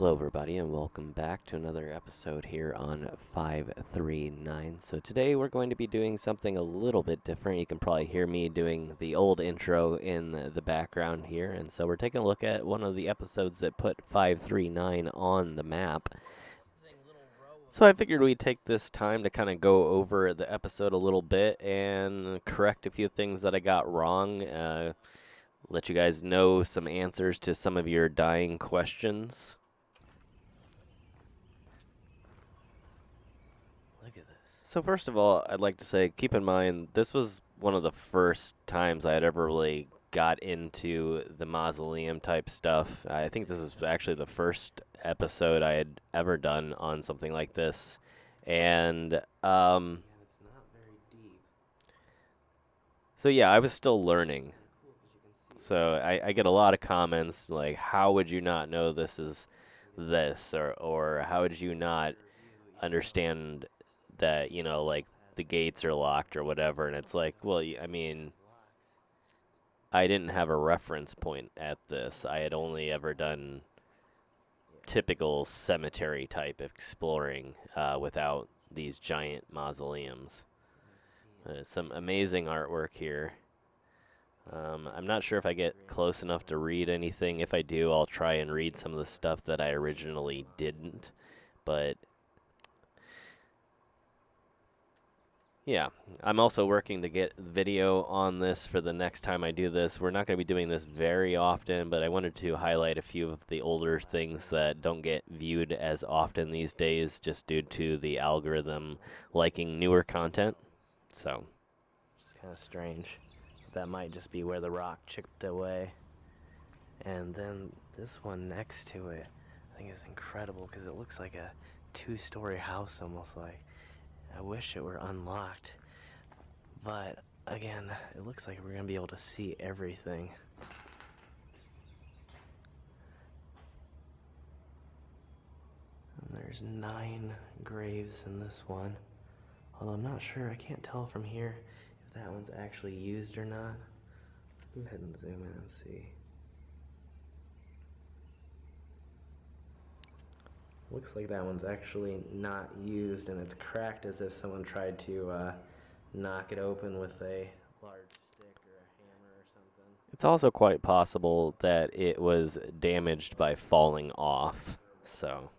Hello everybody and welcome back to another episode here on 539. So today we're going to be doing something a little bit different. You can probably hear me doing the old intro in the background here. And so we're taking a look at one of the episodes that put 539 on the map. So I figured we'd take this time to kind of go over the episode a little bit and correct a few things that I got wrong. Let you guys know some answers to some of your dying questions. Look at this. So first of all, I'd like to say, keep in mind, this was one of the first times I had ever really got into the mausoleum type stuff. I think this is actually the first episode I had ever done on something like this. And, it's not very deep. So yeah, I was still learning. So I get a lot of comments like, how would you not know this is this? Or how would you not understand that, you know, like the gates are locked or whatever? And it's like, well, I mean, I didn't have a reference point at this. I had only ever done typical cemetery type exploring without these giant mausoleums. Some amazing artwork here. I'm not sure if I get close enough to read anything. If I do, I'll try and read some of the stuff that I originally didn't. But yeah, I'm also working to get video on this for the next time I do this. We're not going to be doing this very often, but I wanted to highlight a few of the older things that don't get viewed as often these days just due to the algorithm liking newer content. So, it's kind of strange. That might just be where the rock chipped away. And then this one next to it, I think is incredible because it looks like a two-story house almost like. I wish it were unlocked, but again, it looks like we're going to be able to see everything. And there's 9 graves in this one, although I'm not sure. I can't tell from here if that one's actually used or not. Let's go ahead and zoom in and see. Looks like that one's actually not used, and it's cracked as if someone tried to knock it open with a large stick or a hammer or something. It's also quite possible that it was damaged by falling off, so.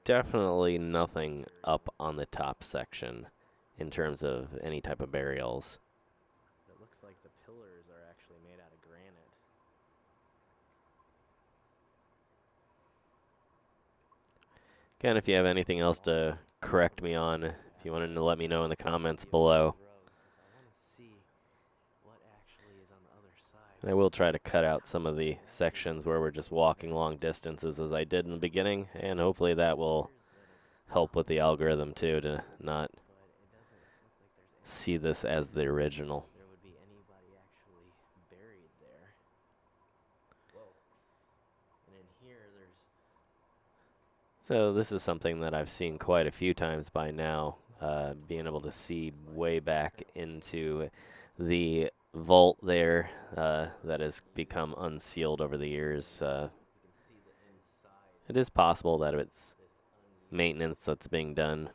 Definitely nothing up on the top section in terms of any type of burials. It looks like the pillars are actually made out of granite. Again, if you have anything else to correct me on, if you wanted to let me know in the comments below. I will try to cut out some of the sections where we're just walking long distances as I did in the beginning, and hopefully that will help with the algorithm too, to not see this as the original. So this is something that I've seen quite a few times by now, being able to see way back into the vault there that has become unsealed over the years. It is possible that it's maintenance that's being done.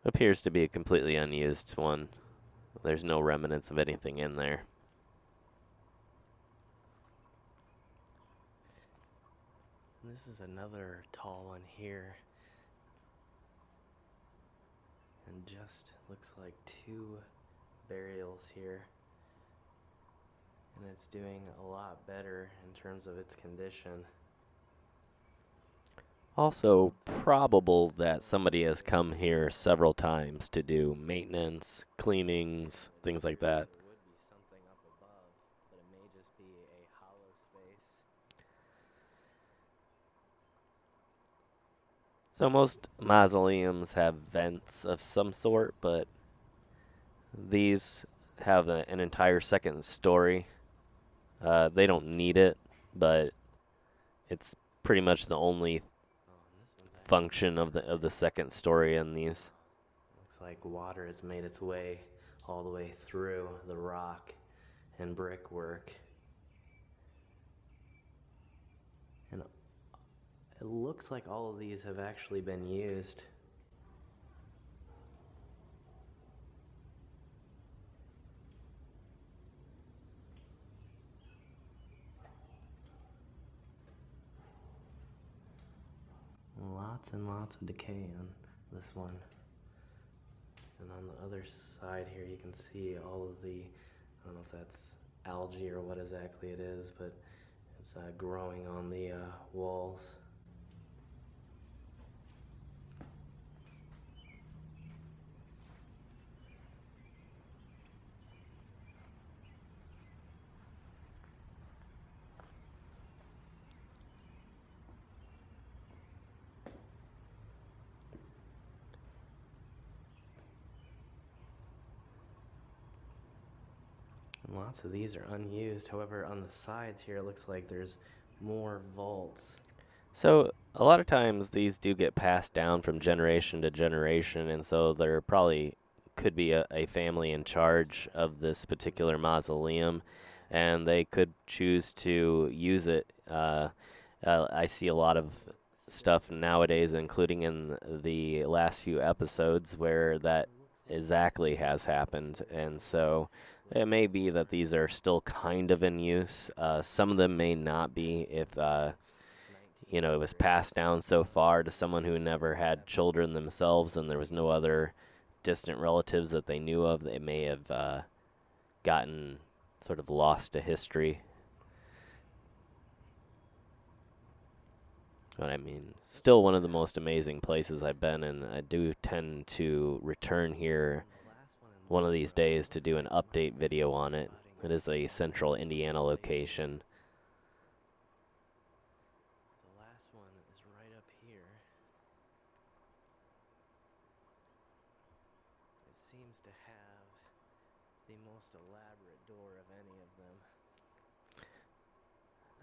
Appears to be a completely unused one. There's no remnants of anything in there. This is another tall one here. And just looks like 2 burials here. And it's doing a lot better in terms of its condition. Also, probable that somebody has come here several times to do maintenance, cleanings, things like that. There would be something up above, but it may just be a hollow space. So most mausoleums have vents of some sort, but these have an entire second story. They don't need it, but it's pretty much the only function of the second story in these. Looks like water has made its way all the way through the rock and brickwork. And it looks like all of these have actually been used. Lots and lots of decay on this one. And on the other side here you can see all of the, I don't know if that's algae or what exactly it is, but it's growing on the walls. And lots of these are unused. However, on the sides here, it looks like there's more vaults. So a lot of times these do get passed down from generation to generation, and so there probably could be a family in charge of this particular mausoleum, and they could choose to use it. I see a lot of stuff nowadays, including in the last few episodes, where that exactly has happened, and so it may be that these are still kind of in use. Some of them may not be if it was passed down so far to someone who never had children themselves and there was no other distant relatives that they knew of. They may have gotten sort of lost to history. But I mean, still one of the most amazing places I've been, and I do tend to return here one of these days to do an update video on it. It is a central Indiana location. The last one is right up here. It seems to have the most elaborate door of any of them.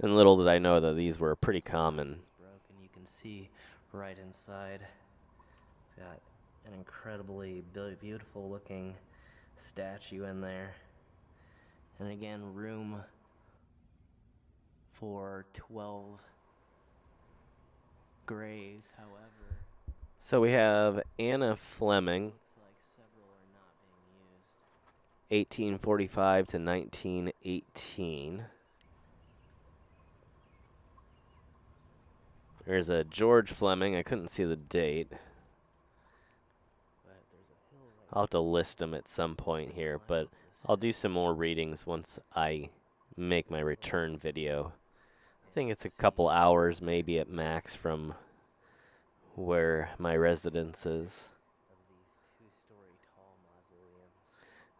And little did I know that these were pretty common. Broken, you can see right inside. It's got an incredibly beautiful looking statue in there. And again, room for 12 graves, however. So we have Anna Fleming, looks like several are not being used. 1845 to 1918. There's a George Fleming. I couldn't see the date. I'll have to list them at some point here, but I'll do some more readings once I make my return video. I think it's a couple hours maybe at max from where my residence is.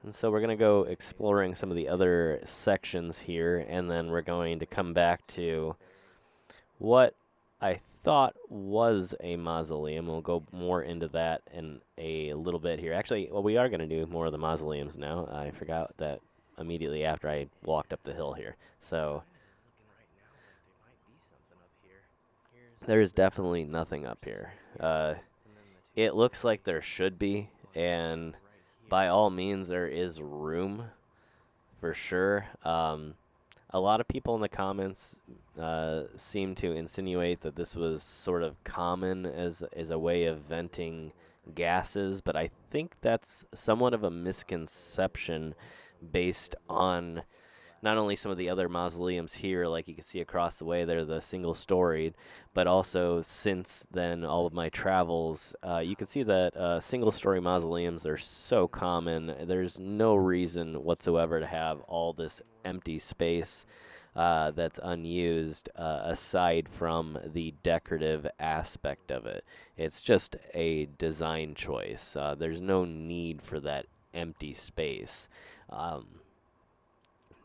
And so we're going to go exploring some of the other sections here, and then we're going to come back to what I thought was a mausoleum. We'll go more into that in a little bit here. Actually, well, we are going to do more of the mausoleums now. I forgot that immediately after I walked up the hill here. So there's definitely nothing up here. It looks like there should be, and by all means there is room for sure. A lot of people in the comments seem to insinuate that this was sort of common as a way of venting gases, but I think that's somewhat of a misconception based on not only some of the other mausoleums here, like you can see across the way, they're the single-storied, but also since then, all of my travels, you can see that single-story mausoleums are so common. There's no reason whatsoever to have all this empty space that's unused, aside from the decorative aspect of it. It's just a design choice. There's no need for that empty space.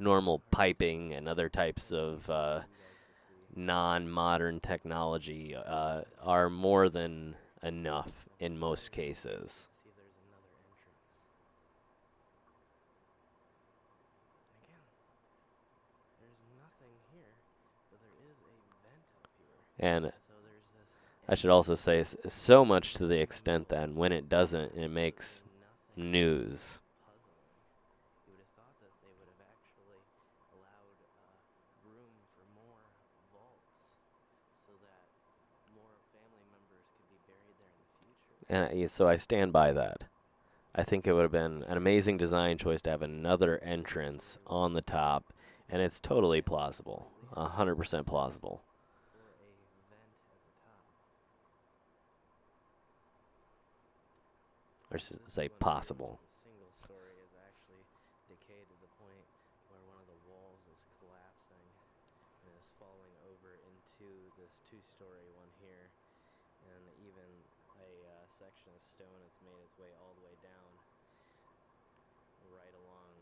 Normal piping and other types of non-modern technology are more than enough in most cases. And I should also say so much to the extent that when it doesn't, it makes news. You would have thought that they would have actually allowed room for more vaults so that more family members could be buried there in the future. And so I stand by that. I think it would have been an amazing design choice to have another entrance on the top, and it's totally plausible, 100% plausible. Or say possible. Single story is actually decayed to the point where one of the walls is collapsing and is falling over into this two-story one here, and even a section of stone has made its way all the way down right along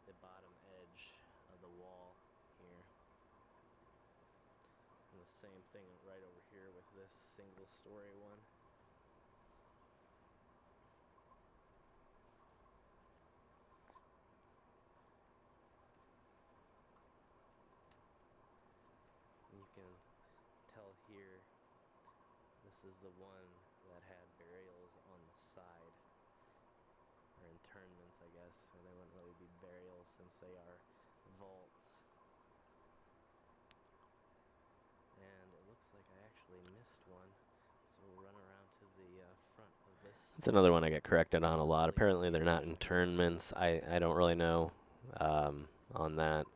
the bottom edge of the wall here. And the same thing right over here with this single-story one. You can tell here, this is the one that had burials on the side, or internments, I guess, or they wouldn't really be burials since they are vaults. And it looks like I actually missed one, so we'll run around to the front of this. That's another one I get corrected on a lot. Apparently they're not internments. I don't really know on that.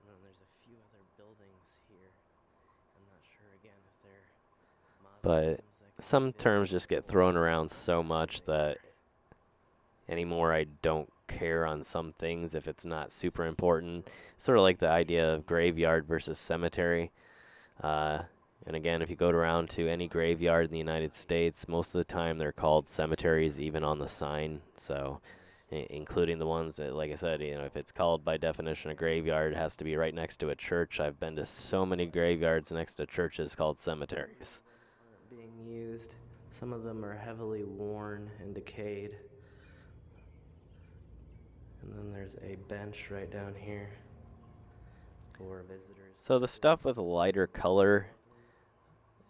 And then there's a few other buildings here. I'm not sure again if they're mausoleums. But some terms just get thrown around so much that anymore I don't care on some things if it's not super important. Sort of like the idea of graveyard versus cemetery. And again, if you go around to any graveyard in the United States, most of the time they're called cemeteries, even on the sign. So, including the ones that, like I said, if it's called by definition a graveyard, it has to be right next to a church. I've been to so many graveyards next to churches called cemeteries. Being used, some of them are heavily worn and decayed. And then there's a bench right down here for visitors. So the stuff with a lighter color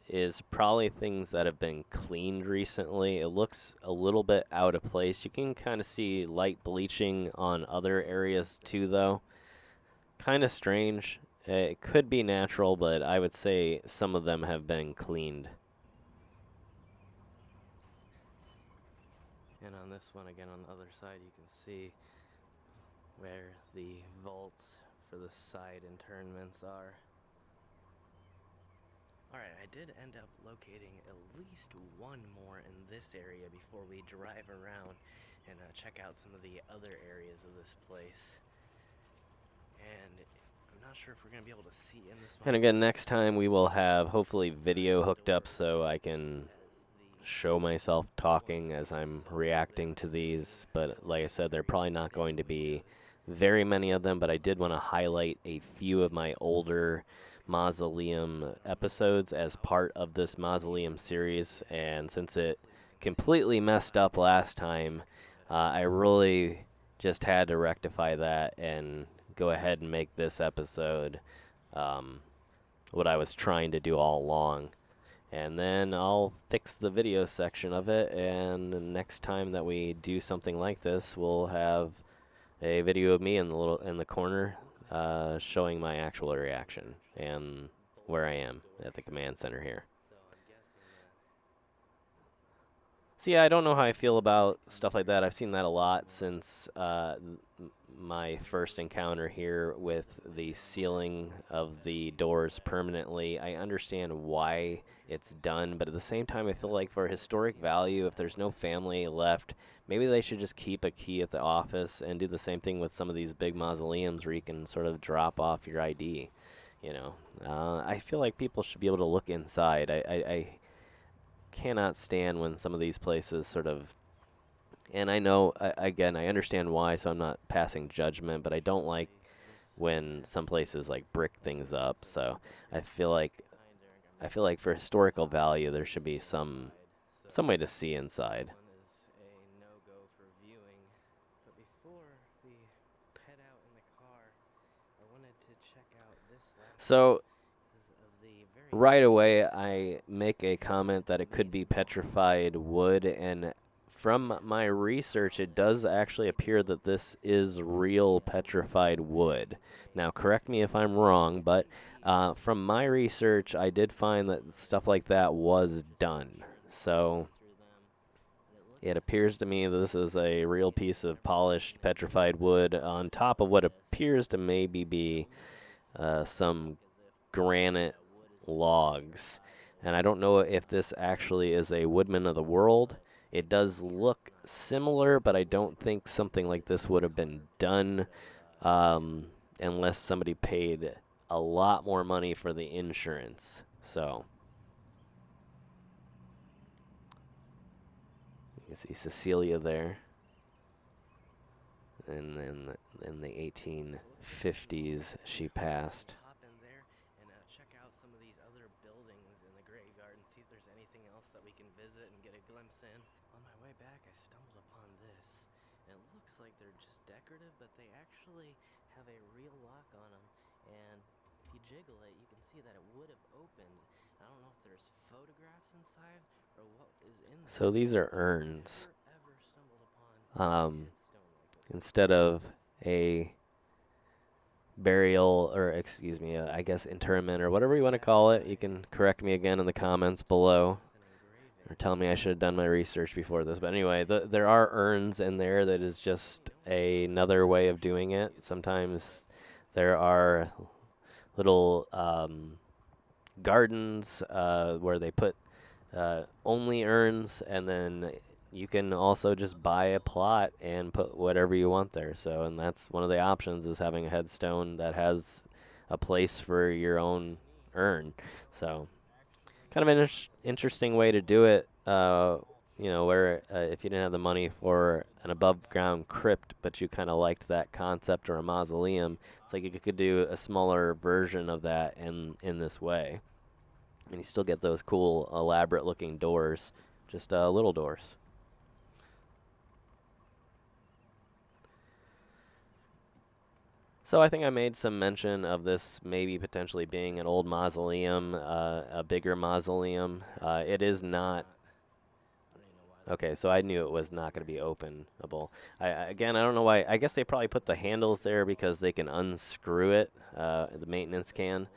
is probably things that have been cleaned recently. It looks a little bit out of place. You can kind of see light bleaching on other areas too, though. Kind of strange. It could be natural, but I would say some of them have been cleaned. And on this one, again, on the other side, you can see where the vaults for the side internments are. Alright, I did end up locating at least one more in this area before we drive around and check out some of the other areas of this place. And I'm not sure if we're going to be able to see in this one. And again, next time we will have hopefully video hooked up so I can show myself talking as I'm reacting to these. But like I said, they're probably not going to be very many of them, but I did want to highlight a few of my older Mausoleum episodes as part of this Mausoleum series, and since it completely messed up last time, I really just had to rectify that and go ahead and make this episode what I was trying to do all along. And then I'll fix the video section of it, and the next time that we do something like this, we'll have a video of me in the corner showing my actual reaction and where I am at the command center here. So yeah, I don't know how I feel about stuff like that. I've seen that a lot since my first encounter here with the sealing of the doors permanently. I understand why it's done, but at the same time, I feel like for historic value, if there's no family left, maybe they should just keep a key at the office and do the same thing with some of these big mausoleums where you can sort of drop off your ID. I feel like people should be able to look inside. I cannot stand when some of these places sort of, and I know, again, I understand why, so I'm not passing judgment, but I don't like when some places like brick things up. So I feel like for historical value, there should be some way to see inside. So right away I make a comment that it could be petrified wood, and from my research, it does actually appear that this is real petrified wood. Now, correct me if I'm wrong, but from my research, I did find that stuff like that was done. So it appears to me that this is a real piece of polished petrified wood on top of what appears to maybe be some granite logs. And I don't know if this actually is a Woodman of the World. It does look similar, but I don't think something like this would have been done unless somebody paid a lot more money for the insurance. So you can see Cecilia there. And then in the 1850s, she passed. Hop in there and check out some of these other buildings in the graveyard and see if there's anything else that we can visit and get a glimpse in. On my way back, I stumbled upon this. It looks like they're just decorative, but they actually have a real lock on them. And if you jiggle it, you can see that it would have opened. I don't know if there's photographs inside or what is in there. So these are urns. Instead of a burial, or excuse me, I guess interment or whatever you want to call it. You can correct me again in the comments below, or tell me I should have done my research before this. But anyway, there are urns in there. That is just another way of doing it. Sometimes there are little gardens where they put only urns, and then you can also just buy a plot and put whatever you want there. So, and that's one of the options, is having a headstone that has a place for your own urn. So, kind of an interesting way to do it. You know, where if you didn't have the money for an above-ground crypt, but you kind of liked that concept, or a mausoleum, it's like you could do a smaller version of that in this way, and you still get those cool, elaborate-looking doors, just little doors. So I think I made some mention of this maybe potentially being an old mausoleum, a bigger mausoleum. It is not. Okay, so I knew it was not going to be openable. Again, I don't know why. I guess they probably put the handles there because they can unscrew it. The maintenance can.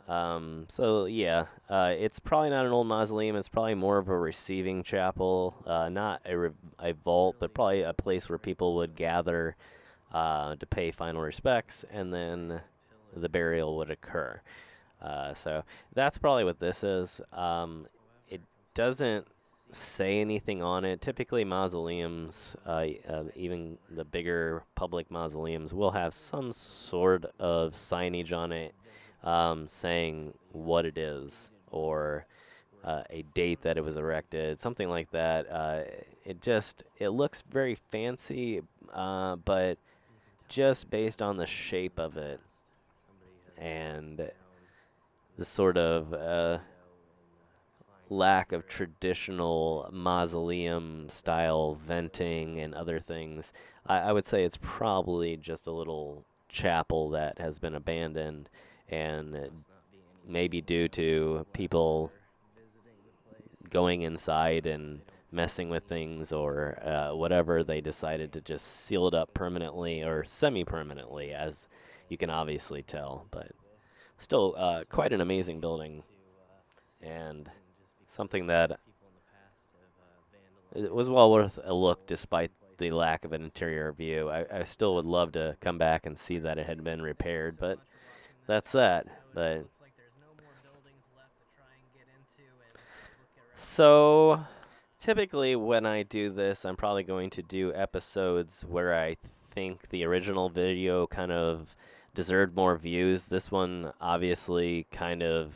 So yeah, it's probably not an old mausoleum. It's probably more of a receiving chapel, not a vault, but probably a place where people would gather to pay final respects, and then the burial would occur. So that's probably what this is. It doesn't say anything on it. Typically, mausoleums, even the bigger public mausoleums, will have some sort of signage on it saying what it is, or a date that it was erected, something like that. It looks very fancy, but just based on the shape of it and the sort of lack of traditional mausoleum style venting and other things, I would say it's probably just a little chapel that has been abandoned, and maybe due to people going inside and messing with things, or whatever, they decided to just seal it up permanently, or semi-permanently, as you can obviously tell. But still, quite an amazing building, and something that it was well worth a look despite the lack of an interior view. I still would love to come back and see that it had been repaired, but that's that. But so typically when I do this, I'm probably going to do episodes where I think the original video kind of deserved more views. This one obviously kind of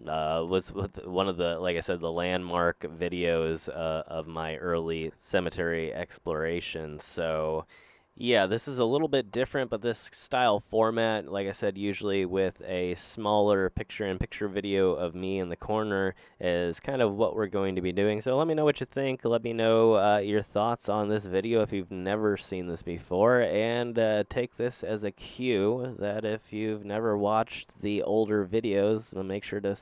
was one of the, like I said, the landmark videos of my early cemetery exploration. So Yeah, this is a little bit different, but this style format, like I said, usually with a smaller picture-in-picture video of me in the corner is kind of what we're going to be doing. So let me know what you think. Let me know your thoughts on this video if you've never seen this before, and take this as a cue that if you've never watched the older videos, make sure to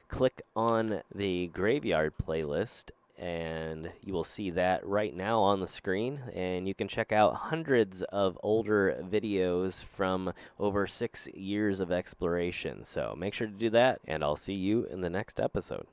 click on the graveyard playlist and you will see that right now on the screen, and you can check out hundreds of older videos from over 6 years of exploration. So make sure to do that, and I'll see you in the next episode.